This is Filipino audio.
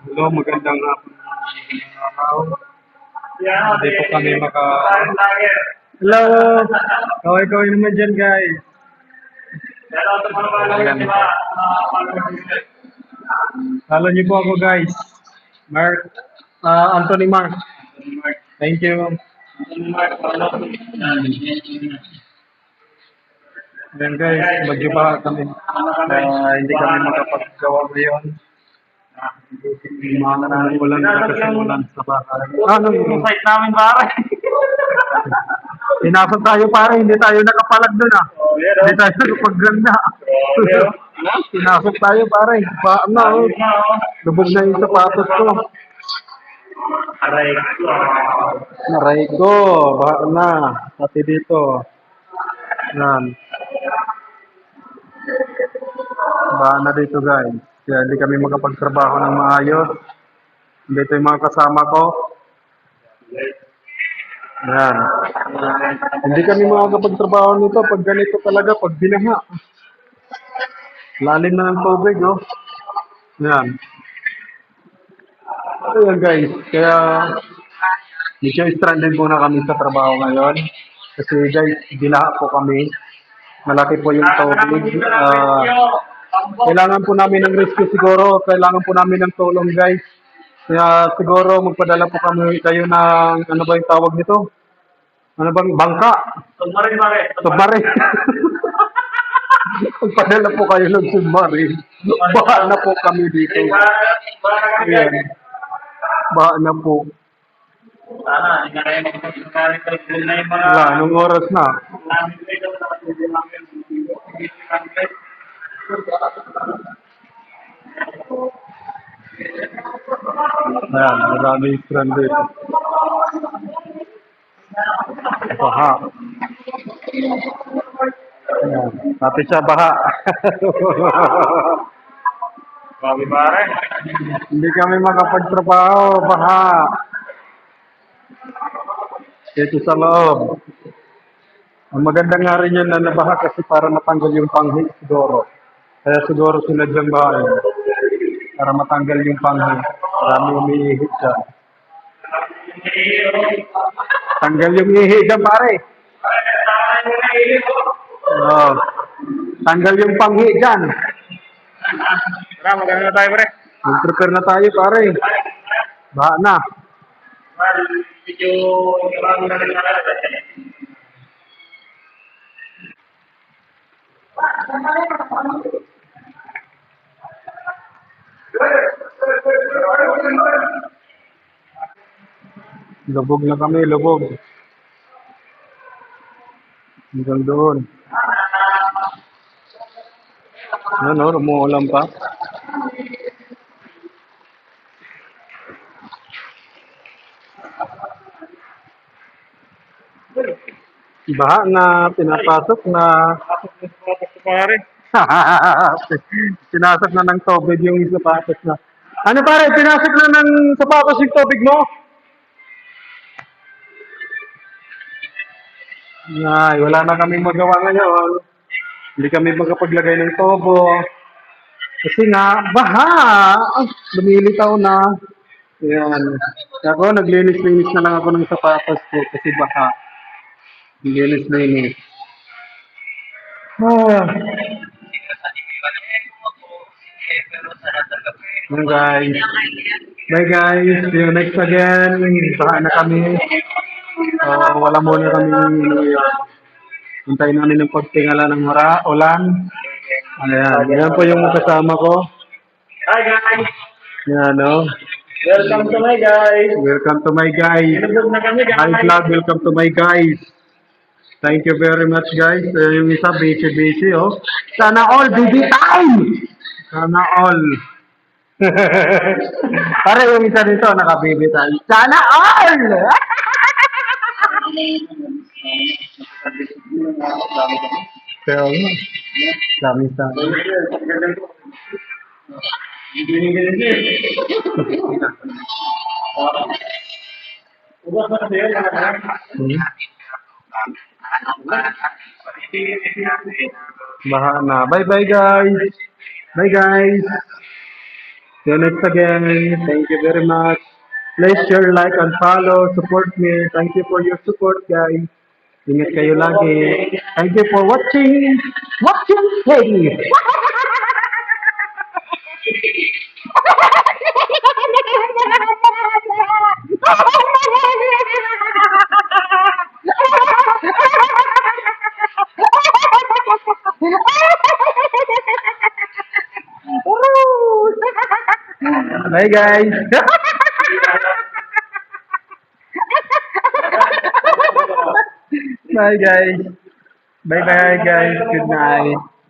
Hello, magandang hapon. Magandang araw. Hindi po kami maka... Hello! Kaway-kaway naman dyan, guys. Ayan. Follow niyo po ako, guys. Mark, Anthony Mark. Thank you. Ayan, guys, magjubaha kami. Hindi kami makapaggawa ngayon. Mga ulan kasi ulan sa bahay. Ano yung site namin, pare? Pinasok tayo, pare. Hindi tayo nakapalag dun, ah. Hindi tayo nakapaganda. Pinasok tayo, pare. Oh. Lubog na yung sapatos ko. Aray ko. Baha na. Pati dito. Yan. Baha na dito, guys. Kaya hindi kami makapagtrabaho ng maayos. Dito yung mga kasama ko. Yan. Hindi kami makakapagtrabaho nito pag ganito talaga, pag binaha. Lalim na ng tubig, oh. Yan. Ayan, guys. Kaya, medyo stranded muna kami sa trabaho ngayon. Kasi, guys, binaha po kami. Malaki po yung tubig. Kailangan po namin ng rescue siguro. Kailangan po namin ng tulong, guys. Kaya siguro magpadala po kami kayo ng, ano ba yung tawag nito? Ano bang bangka? Submarine, pare. Submarine. Magpadala po kayo ng submarine. Baha na po kami dito. Ayan. Baha na po. Sana, hindi na kayo magpapagkakalit na yung mga... Wala, anong oras na? Ayan, maraming stranded. Baha. Ayan, pati siya baha. Bawi, pare. Hindi kami makapagtrabaho, baha. Dito sa loob. Ang maganda nga rin yun na nabaha kasi para matanggal yung panghi siguro. Kaya siguro sinadyang bahay. Para matanggal yung panghi. Marami umiihit siya. Tanggal yung ihi dyan, pare. Oh. Tanggal yung panghi dyan. Tara, maganda na tayo, pare. Mag-prepare na tayo, pare. Baha na. Medyo marami na rin nakalala. Lubog na kami, lubog. Hanggang doon. Ano, rumuulan pa. Baha na, pinapasok na. Pare. Pinasok na ng tubig yung sapatos na. Ano pare, pinasok na ng sapatos yung tubig mo? Ay, wala na kaming magawa ngayon. Hindi kami magkapaglagay ng tobo. Kasi nga, baha! Lumilitaw na. Ayan. Ako, naglinis-linis na lang ako ng sapatos ko kasi baha. Linis-linis. Ah. Well, guys. Bye guys. See you next again. Baha na kami. Wala muna kami ngayon. Hintayin namin yung pagtingala ng ulan. Ayan. Yan po yung kasama ko. Hi, guys. Yan, no? Welcome to my guys. Welcome to my guys. Inubog na kami, guys. Hi vlog, welcome to my guys. Thank you very much guys. Yung isa busy, oh. Sana all, baby time! Sana all. Para yung isa dito, naka-baby time. Sana all! Pero, dami sa Baha na. Bye-bye guys. Bye guys. See you next again. Thank you very much. Please share, like, and follow. Support me. Thank you for your support, guys. Ingat kayo lagi. Thank you for watching. Watching Teddy. Bye, guys. Bye, guys. Bye, bye, guys. Good night.